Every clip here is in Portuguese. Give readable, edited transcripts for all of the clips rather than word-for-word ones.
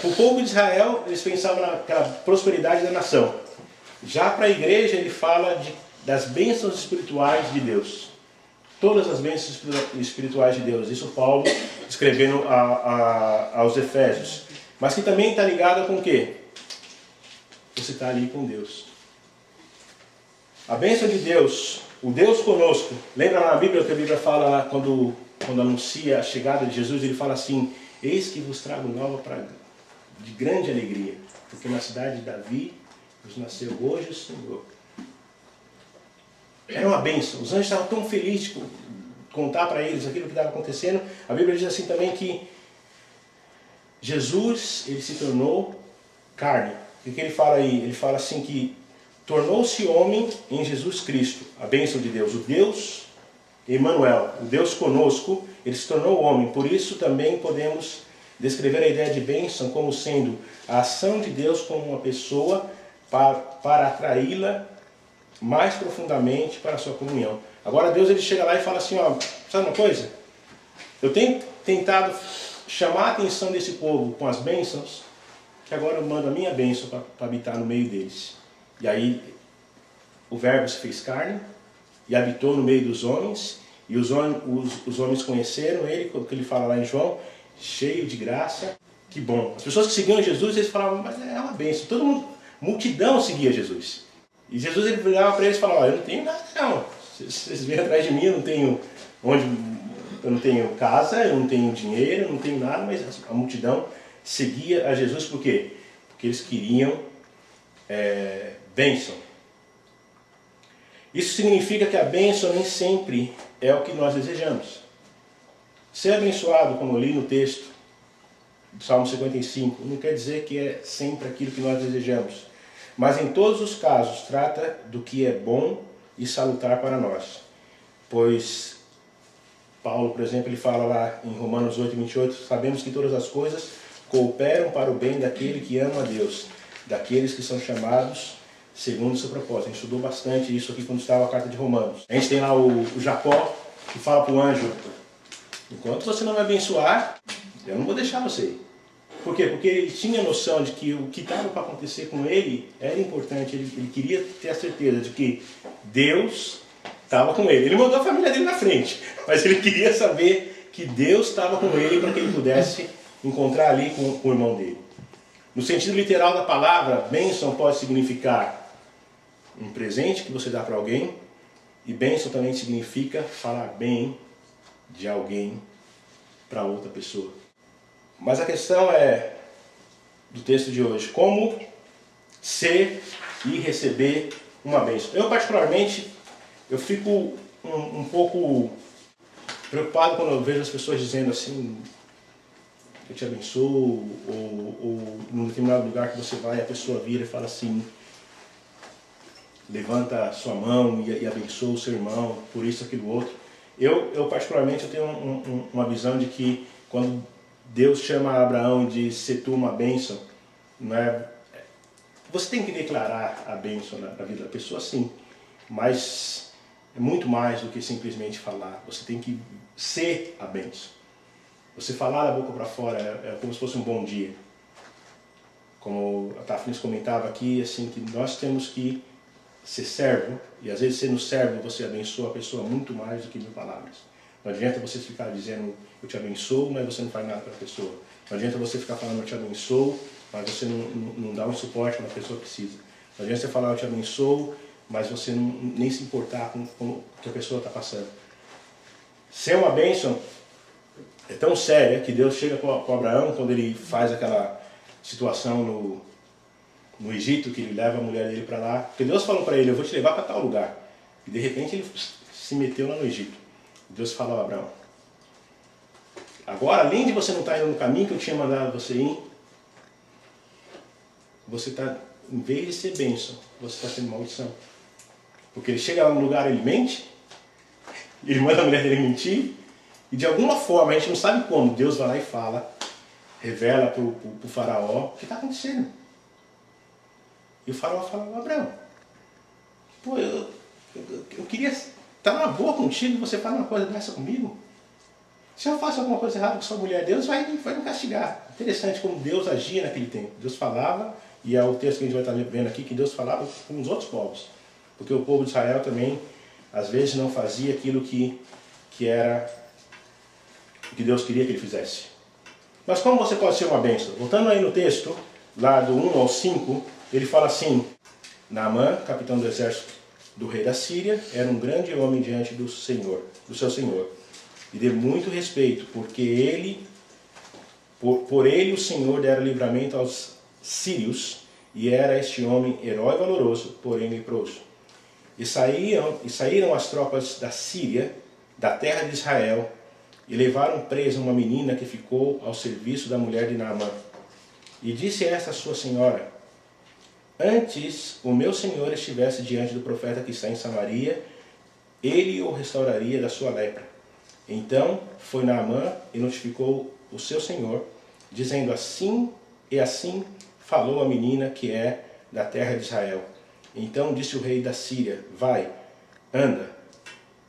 Para o povo de Israel, eles pensavam naquela prosperidade da nação. Já para a igreja, ele fala das bênçãos espirituais de Deus. Todas as bênçãos espirituais de Deus. Isso Paulo escrevendo aos Efésios. Mas que também está ligado com o quê? Você está ali com Deus. A bênção de Deus, o Deus conosco. Lembra lá na Bíblia que a Bíblia fala lá, quando anuncia a chegada de Jesus, ele fala assim: eis que vos trago nova de grande alegria, porque na cidade de Davi vos nasceu hoje o Senhor. Era uma bênção. Os anjos estavam tão felizes de contar para eles aquilo que estava acontecendo. A Bíblia diz assim também que Jesus, ele se tornou carne. O que ele fala aí? Ele fala assim que tornou-se homem em Jesus Cristo, a bênção de Deus. O Deus Emmanuel, o Deus conosco, ele se tornou homem. Por isso também podemos descrever a ideia de bênção como sendo a ação de Deus com uma pessoa para atraí-la mais profundamente para a sua comunhão. Agora Deus ele chega lá e fala assim, ó, sabe uma coisa? Eu tenho tentado chamar a atenção desse povo com as bênçãos, que agora eu mando a minha bênção para habitar no meio deles. E aí o Verbo se fez carne e habitou no meio dos homens, e os homens conheceram ele, como ele fala lá em João, cheio de graça, que bom. As pessoas que seguiam Jesus, eles falavam, mas é uma bênção. Todo mundo, multidão seguia Jesus. E Jesus ele virava para eles e falava, eu não tenho nada não. Vocês vêm atrás de mim, eu não tenho casa, eu não tenho dinheiro, eu não tenho nada, mas a multidão seguia a Jesus por quê? Porque eles queriam bênção. Isso significa que a bênção nem sempre é o que nós desejamos. Ser abençoado, como eu li no texto do Salmo 55, não quer dizer que é sempre aquilo que nós desejamos. Mas em todos os casos trata do que é bom e salutar para nós. Pois Paulo, por exemplo, ele fala lá em Romanos 8:28, sabemos que todas as coisas cooperam para o bem daquele que ama a Deus, daqueles que são chamados segundo o seu propósito. A gente estudou bastante isso aqui quando estava a carta de Romanos. A gente tem lá o Jacó, que fala para o anjo, enquanto você não me abençoar, eu não vou deixar você ir. Por quê? Porque ele tinha noção de que o que estava para acontecer com ele era importante. Ele queria ter a certeza de que Deus estava com ele. Ele mandou a família dele na frente, mas ele queria saber que Deus estava com ele para que ele pudesse encontrar ali com o irmão dele. No sentido literal da palavra, bênção pode significar um presente que você dá para alguém, e bênção também significa falar bem de alguém para outra pessoa. Mas a questão é, do texto de hoje, como ser e receber uma bênção. Eu particularmente, eu fico um pouco preocupado quando eu vejo as pessoas dizendo assim, eu te abençoo, ou num determinado lugar que você vai, a pessoa vira e fala assim, levanta a sua mão e abençoa o seu irmão, por isso, aquilo, outro. Eu particularmente, eu tenho uma visão de que quando Deus chama Abraão e diz, se tu uma bênção, não é? Você tem que declarar a bênção na vida da pessoa, sim, mas é muito mais do que simplesmente falar. Você tem que ser a bênção. Você falar da boca para fora é como se fosse um bom dia. Como a Tafnis comentava aqui, assim, que nós temos que ser servo, e às vezes sendo servo você abençoa a pessoa muito mais do que mil palavras. Não adianta você ficar dizendo, eu te abençoo, mas você não faz nada para a pessoa. Não adianta você ficar falando, eu te abençoo, mas você não dá um suporte quando a pessoa precisa. Não adianta você falar, eu te abençoo, mas você nem se importar com o que a pessoa está passando. Ser uma bênção é tão séria que Deus chega com Abraão, quando ele faz aquela situação no Egito, que ele leva a mulher dele para lá. Porque Deus falou para ele, eu vou te levar para tal lugar. E de repente ele se meteu lá no Egito. Deus falou a Abraão, agora, além de você não estar indo no caminho que eu tinha mandado você ir, você está, em vez de ser bênção, você está sendo maldição. Porque ele chega lá no lugar, ele mente, ele manda a mulher dele mentir, e de alguma forma, a gente não sabe como, Deus vai lá e fala, revela para o faraó o que está acontecendo. E o faraó fala, Abraão, pô, eu queria estar na boa contigo e você fala uma coisa dessa comigo? se eu faço alguma coisa errada com sua mulher, Deus vai me castigar. Interessante como Deus agia naquele tempo. Deus falava, e é o texto que a gente vai estar vendo aqui, que Deus falava com os outros povos. Porque o povo de Israel também, às vezes, não fazia aquilo que era o que Deus queria que ele fizesse. Mas como você pode ser uma bênção? Voltando aí no texto, lá do 1 ao 5, ele fala assim: Naamã, capitão do exército do rei da Síria, era um grande homem diante do seu senhor, e de muito respeito, porque por ele o Senhor dera livramento aos sírios, e era este homem herói valoroso, porém leproso. E saíram as tropas da Síria, da terra de Israel, e levaram presa uma menina que ficou ao serviço da mulher de Naamã. E disse esta sua senhora: antes o meu senhor estivesse diante do profeta que está em Samaria, ele o restauraria da sua lepra. Então foi Naamã e notificou o seu senhor, dizendo: assim e assim falou a menina que é da terra de Israel. Então disse o rei da Síria: vai, anda,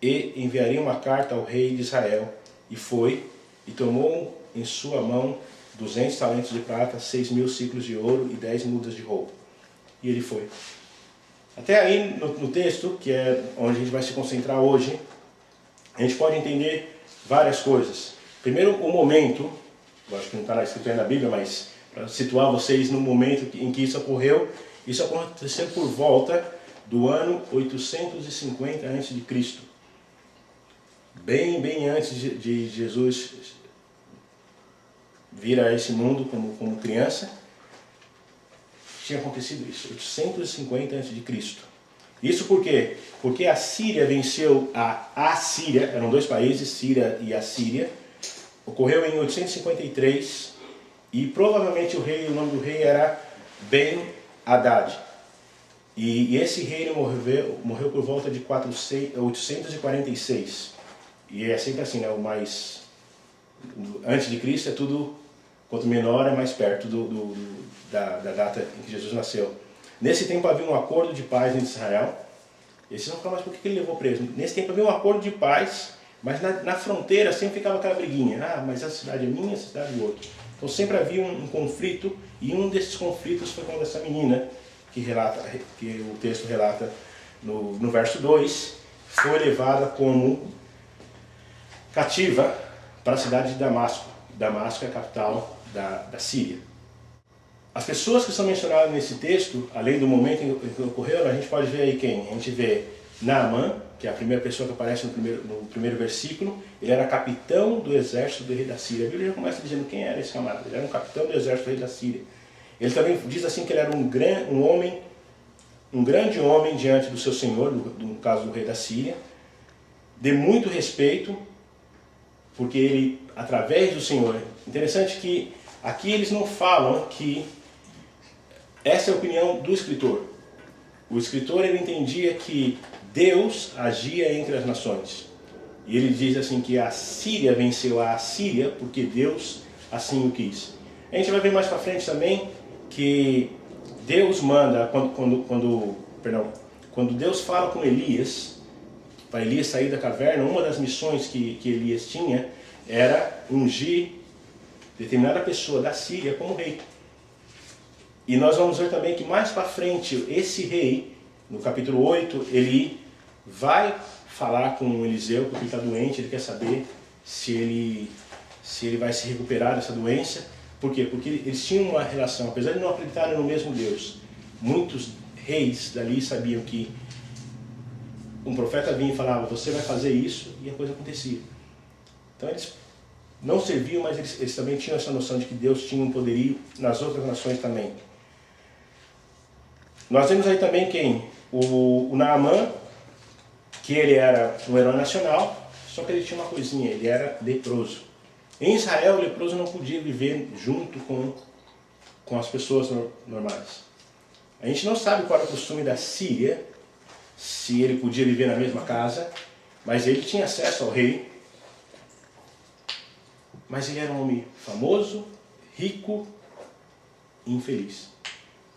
e enviarei uma carta ao rei de Israel. E foi, e tomou em sua mão 200 talentos de prata, 6.000 ciclos de ouro e 10 mudas de roupa. E ele foi. Até aí no texto, que é onde a gente vai se concentrar hoje, a gente pode entender várias coisas. Primeiro, o momento, eu acho que não está escrito aí na Bíblia, mas para situar vocês no momento em que isso ocorreu, isso aconteceu por volta do ano 850 a.C. Bem antes de Jesus vir a esse mundo como criança, tinha acontecido isso, 850 a.C. Isso por quê? Porque a Síria venceu a Assíria, eram dois países, Síria e Assíria. Ocorreu em 853 e provavelmente o nome do rei era Ben-Hadad. E esse rei morreu por volta de 846. E é sempre assim, né? O mais antes de Cristo é tudo, quanto menor é mais perto da data em que Jesus nasceu. Nesse tempo havia um acordo de paz entre Israel. E vocês vão falar, mas por que ele levou preso? Nesse tempo havia um acordo de paz, mas na fronteira sempre ficava aquela briguinha. Ah, mas essa cidade é minha, essa cidade é outra. Então sempre havia um conflito, e um desses conflitos foi quando essa menina, que o texto relata no verso 2, foi levada como cativa para a cidade de Damasco. Damasco é a capital da Síria. As pessoas que são mencionadas nesse texto, além do momento em que ocorreu, a gente pode ver aí quem? A gente vê Naamã, que é a primeira pessoa que aparece no primeiro versículo. Ele era capitão do exército do rei da Síria. A Bíblia já começa dizendo quem era esse camarada. Ele era um capitão do exército do rei da Síria. Ele também diz assim que ele era um grande homem diante do seu senhor, no caso do rei da Síria, de muito respeito, porque ele, através do Senhor... Interessante que aqui eles não falam que essa é a opinião do escritor. O escritor, ele entendia que Deus agia entre as nações. E ele diz assim que a Síria venceu a Assíria porque Deus assim o quis. A gente vai ver mais para frente também que Deus manda, quando Deus fala com Elias, para Elias sair da caverna, uma das missões que Elias tinha era ungir determinada pessoa da Síria como rei. E nós vamos ver também que mais para frente, esse rei, no capítulo 8, ele vai falar com Eliseu, porque ele está doente, ele quer saber se ele vai se recuperar dessa doença. Por quê? Porque eles tinham uma relação, apesar de não acreditarem no mesmo Deus, muitos reis dali sabiam que um profeta vinha e falava, você vai fazer isso, e a coisa acontecia. Então eles não serviam, mas eles também tinham essa noção de que Deus tinha um poderio nas outras nações também. Nós vemos aí também quem? O Naamã, que ele era um herói nacional, só que ele tinha uma coisinha, ele era leproso. Em Israel, o leproso não podia viver junto com as pessoas normais. A gente não sabe qual era o costume da Síria, se ele podia viver na mesma casa, mas ele tinha acesso ao rei. Mas ele era um homem famoso, rico e infeliz.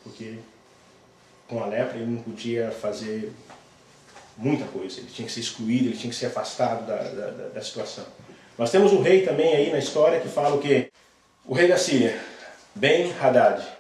Porque com a lepra ele não podia fazer muita coisa. Ele tinha que ser excluído, ele tinha que ser afastado da situação. Nós temos um rei também aí na história que fala o quê? O rei da Síria, Ben-Hadad.